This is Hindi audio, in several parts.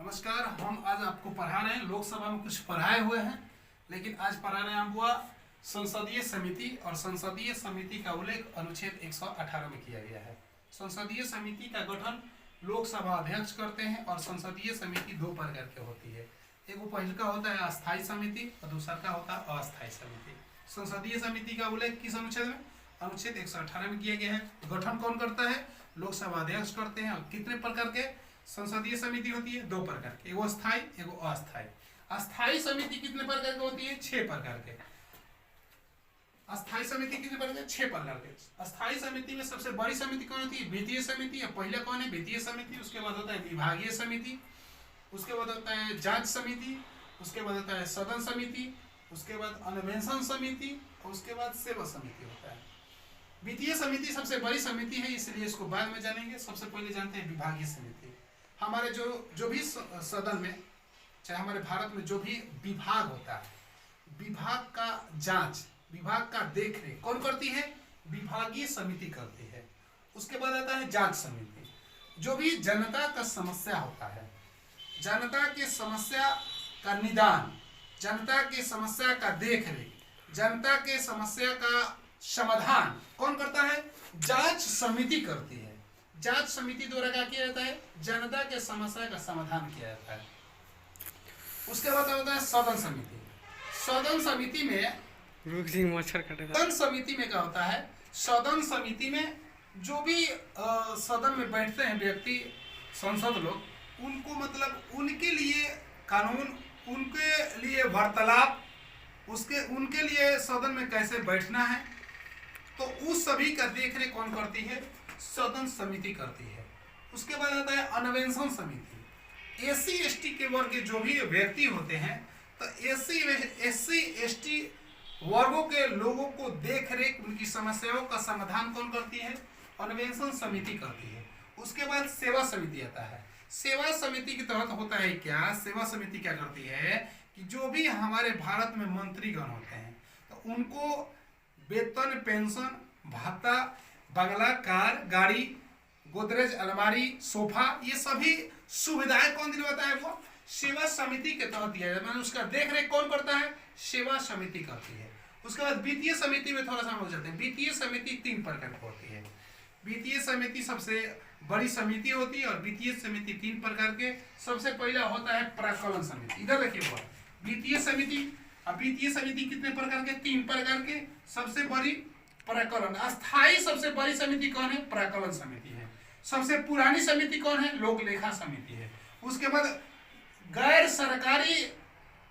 नमस्कार। हम आज आपको पढ़ा रहे हैं, लोकसभा में कुछ पढ़ाए हुए हैं, लेकिन आज पढ़ा रहे हैं हम हुआ संसदीय समिति। और संसदीय समिति का उल्लेख अनुच्छेद 118 में किया गया है। संसदीय समिति का गठन लोकसभा अध्यक्ष करते हैं और संसदीय समिति दो प्रकार के होती है। एक पहले का होता है अस्थायी समिति और दूसरा का होता है अस्थायी समिति। संसदीय समिति का उल्लेख किस अनुच्छेद में? अनुच्छेद 118 में किया गया है। गठन कौन करता है? लोकसभा अध्यक्ष करते हैं। और कितने प्रकार के संसदीय समिति होती है? दो प्रकार की, एगो स्थायी एगो अस्थायी। अस्थायी समिति कितने प्रकार की होती है? 6 प्रकार के। अस्थायी समिति कितने प्रकार के? 6 प्रकार के। अस्थायी समिति में सबसे बड़ी समिति कौन होती है? वित्तीय समिति। पहले कौन है? वित्तीय समिति। उसके बाद होता है विभागीय समिति। उसके बाद होता है जांच समिति। उसके बाद होता है सदन समिति। उसके बाद अन्वेषण समिति और उसके बाद सेवा समिति होता है। वित्तीय समिति सबसे बड़ी समिति है, इसलिए इसको बाद में जानेंगे। सबसे पहले जानते हैं विभागीय समिति। हमारे जो भी सदन में, चाहे हमारे भारत में जो भी विभाग होता है, विभाग का जांच, विभाग का देखरेख कौन करती है? विभागीय समिति करती है। उसके बाद आता है जांच समिति। जो भी जनता का समस्या होता है, जनता के समस्या का निदान, जनता के समस्या का देखरेख, जनता के समस्या का समाधान कौन करता है? जांच समिति करती है। जांच समिति द्वारा क्या किया जाता है? जनता के समस्या का समाधान किया जाता है। उसके बाद होता है सदन समिति। सदन समिति में सदन समिति में क्या होता है? सदन समिति में जो भी सदन में बैठते हैं व्यक्ति, सांसद लोग, उनको मतलब उनके लिए कानून, उनके लिए वार्तालाप, उनके लिए सदन में कैसे बैठना है, तो उस सभी का देखरेख कौन करती है? सदन समिति करती है। उसके बाद आता है अन्वेषण समिति। एससी एसटी के वर्ग के जो भी व्यक्ति होते हैं, तो एससी एसटी वर्गों के लोगों को देखरेख, उनकी समस्याओं का समाधान कौन करती है? अन्वेषण समिति करती है। उसके बाद सेवा समिति आता है। सेवा समिति के तहत होता है क्या? सेवा समिति क्या करती है कि जो भी हमारे भारत में मंत्रीगण होते हैं, तो उनको वेतन, पेंशन, भत्ता, बंगला, कार, गाड़ी, गोदरेज, अलमारी, सोफा, ये सभी सुविधाएं कौन दिलवाता है? वो सेवा समिति के तहत दिया जाता है। उसका देखरेख कौन करता है? सेवा समिति करती है। उसके बाद वित्तीय समिति में थोड़ा सा हम लोग जाते हैं। वित्तीय समिति 3 प्रकार की होती है। वित्तीय समिति सबसे बड़ी समिति होती है और वित्तीय समिति 3 प्रकार के। सबसे पहला होता है प्राक्कलन समिति। इधर देखिए, वो वित्तीय समिति। अब वित्तीय समिति कितने प्रकार के? 3 प्रकार के। सबसे बड़ी प्राक्कलन। अस्थायी सबसे बड़ी समिति कौन है? प्राक्कलन समिति है। सबसे पुरानी समिति कौन है? लोक लेखा समिति है। उसके बाद गैर सरकारी,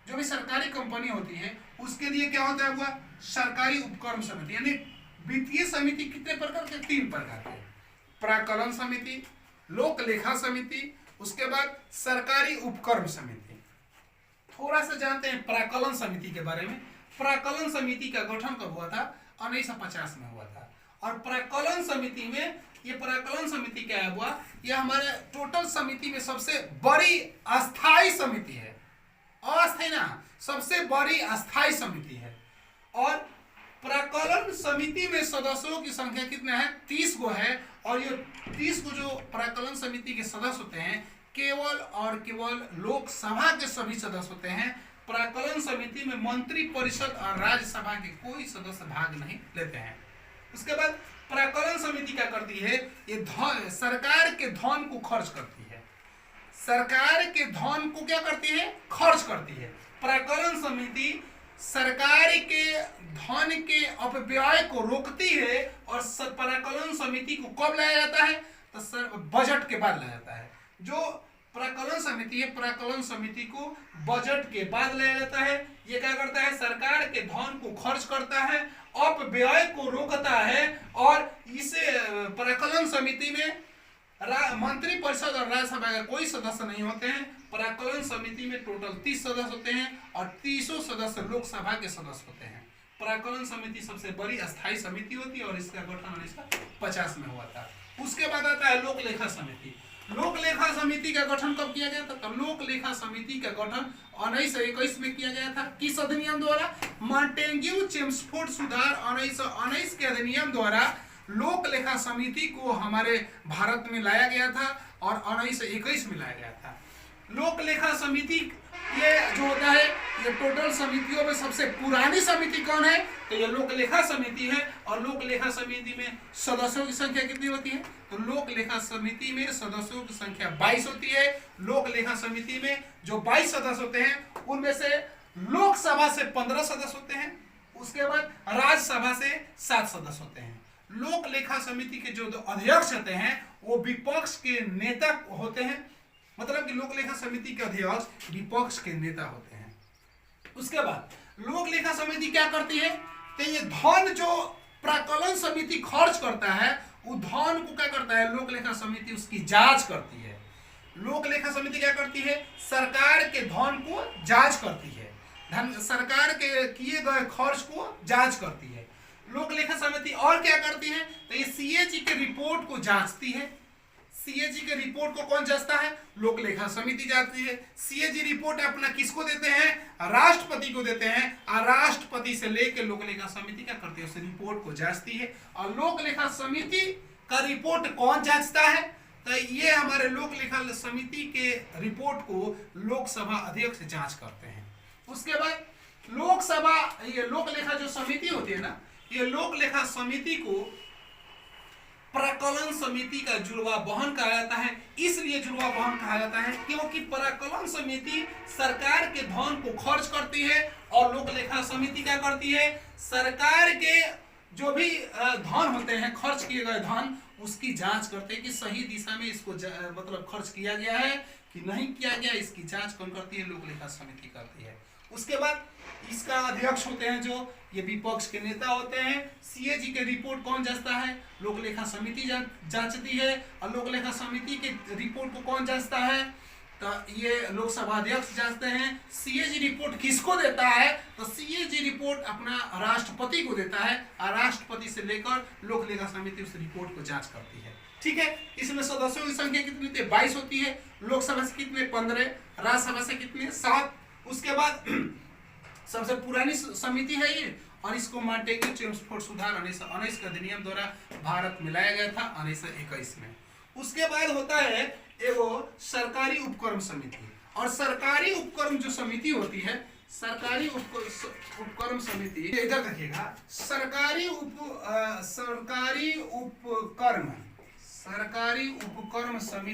जो भी सरकारी कंपनी होती है, उसके लिए क्या होता है? वह सरकारी उपक्रम समिति। यानी वित्तीय समिति कितने प्रकार के? 3 प्रकार के। प्राक्कलन समिति, लोक लेखा समिति, उसके बाद सरकारी उपक्रम समिति। थोड़ा सा जानते हैं प्राक्कलन समिति के बारे में। प्राक्कलन समिति का गठन कब हुआ था? 1950 में हुआ था। और प्राक्कलन समिति में, ये प्राक्कलन समिति क्या हुआ? ये हमारे टोटल समिति में सबसे बड़ी अस्थायी समिति है। अस्थायी ना, सबसे बड़ी अस्थायी समिति है। और प्राक्कलन समिति में सदस्यों की संख्या कितना है? 30 गो है। और ये 30 गो जो प्राक्कलन समिति के सदस्य होते हैं, केवल और केवल लोकसभा के सभी सदस्य होते हैं। प्राक्कलन समिति में मंत्री परिषद और राज्यसभा के कोई सदस्य भाग नहीं लेते हैं। उसके बाद प्राक्कलन समिति क्या करती है? ये सरकार के धन को खर्च करती है। सरकार के धन को क्या करती है? खर्च करती है। प्राक्कलन समिति सरकार के धन के अपव्यय को रोकती है। और प्राक्कलन समिति को कब लाया जाता है? तो बजट के बाद लाया जाता है। जो प्राक्कलन समिति है, प्राक्कलन समिति को बजट के बाद लाया जाता है। ये क्या करता है? सरकार के धन को खर्च करता है, अपव्यय को रोकता है। और इसे प्राक्कलन समिति में मंत्री परिषद और राज्यसभा का कोई सदस्य नहीं होते हैं। प्राक्कलन समिति में टोटल 30 सदस्य होते हैं और 30 सदस्य लोकसभा के सदस्य होते हैं। प्राक्कलन समिति सबसे बड़ी अस्थायी समिति होती है और इसका गठन 1950 में हुआ था। उसके बाद आता है लोक लेखा समिति। लोक लेखा समिति का गठन कब किया गया था? तो लोक लेखा समिति का गठन 1921 में किया गया था। किस अधिनियम द्वारा? मॉन्टेग्यू चेम्सफोर्ड सुधार 1919 के अधिनियम द्वारा लोक लेखा समिति को हमारे भारत में लाया गया था और 1921 में लाया गया था। लोक लेखा समिति ये जो होता है, ये टोटल समितियों में सबसे पुरानी समिति कौन है? तो ये लोक लेखा समिति है। और लोक लेखा समिति में सदस्यों की संख्या कितनी होती है? तो लोक लेखा समिति में सदस्यों की संख्या 22 होती है। लोक लेखा समिति में जो 22 सदस्य होते हैं उनमें से लोकसभा से 15 सदस्य होते हैं, उसके बाद राज्यसभा से 7 सदस्य होते हैं। लोक लेखा समिति के जो अध्यक्ष होते हैं वो विपक्ष के नेता होते हैं, मतलब कि लोक लेखा समिति के अध्यक्ष विपक्ष के नेता होते हैं। उसके बाद लोक लेखा समिति क्या करती है? तो ये धन जो प्राकलन समिति खर्च करता है, वो धन को क्या करता है? लोक लेखा समिति उसकी जांच करती है। लोक लेखा समिति क्या करती है? सरकार के धन को जांच करती है, सरकार के किए गए खर्च को जांच करती है। लोक लेखा समिति और क्या करती है? तो ये सीएजी के रिपोर्ट को जांचती है। सीएजी के रिपोर्ट को कौन जांचता है? लोक लेखा समिति जांचती है। सीएजी रिपोर्ट अपना किसको देते हैं? राष्ट्रपति को देते हैं, और राष्ट्रपति से लेकर लोक लेखा समिति क्या करती है? उस रिपोर्ट को जांचती है। और लोक लेखा समिति का रिपोर्ट कौन जांचता है? तो ये हमारे लोक लेखा समिति के रिपोर्ट को लोकसभा अध्यक्ष जांच करते हैं। उसके बाद लोकसभा, ये लोक लेखा जो समिति होती है ना, ये लोक लेखा समिति को प्राकलन समिति का जुड़वा बहन कहा जाता है। इसलिए जुड़वा बहन कहा जाता है क्योंकि प्राकलन समिति सरकार के धन को खर्च करती है, और लोक लेखा समिति क्या करती है? सरकार के जो भी धन होते हैं, खर्च किए गए धन, उसकी जांच करते हैं कि सही दिशा में इसको मतलब खर्च किया गया है कि नहीं किया गया। इसकी जांच कौन करती है? लोक लेखा समिति करती है। उसके बाद इसका अध्यक्ष होते हैं जो ये विपक्ष के नेता होते हैं। सीएजी के रिपोर्ट कौन जांचता है? लोक लेखा समिति जांचती है। और लोक लेखा समिति के रिपोर्ट को कौन जांचता है? तो ये लोकसभा अध्यक्ष जांचते हैं। सीएजी रिपोर्ट किसको देता है? तो सीएजी रिपोर्ट अपना राष्ट्रपति को देता है, और राष्ट्रपति से लेकर लोक लेखा समिति उस रिपोर्ट को जांच करती है। ठीक है, इसमें सदस्यों की संख्या कितनी होती है? 22 होती है। लोकसभा से कितने? 15। राज्यसभा से कितने? 7। उसके बाद सबसे पुरानी समिति है ये, और इसको मांटेग्यू चेम्सफोर्ड सुधार 1919 के अधिनियम द्वारा भारत में लाया गया था 1921 में। उसके बाद होता है एगो सरकारी उपक्रम समिति। और सरकारी उपक्रम जो समिति होती है, सरकारी उपक्रम समिति, इधर देखिएगा, सरकारी उपक्रम समिति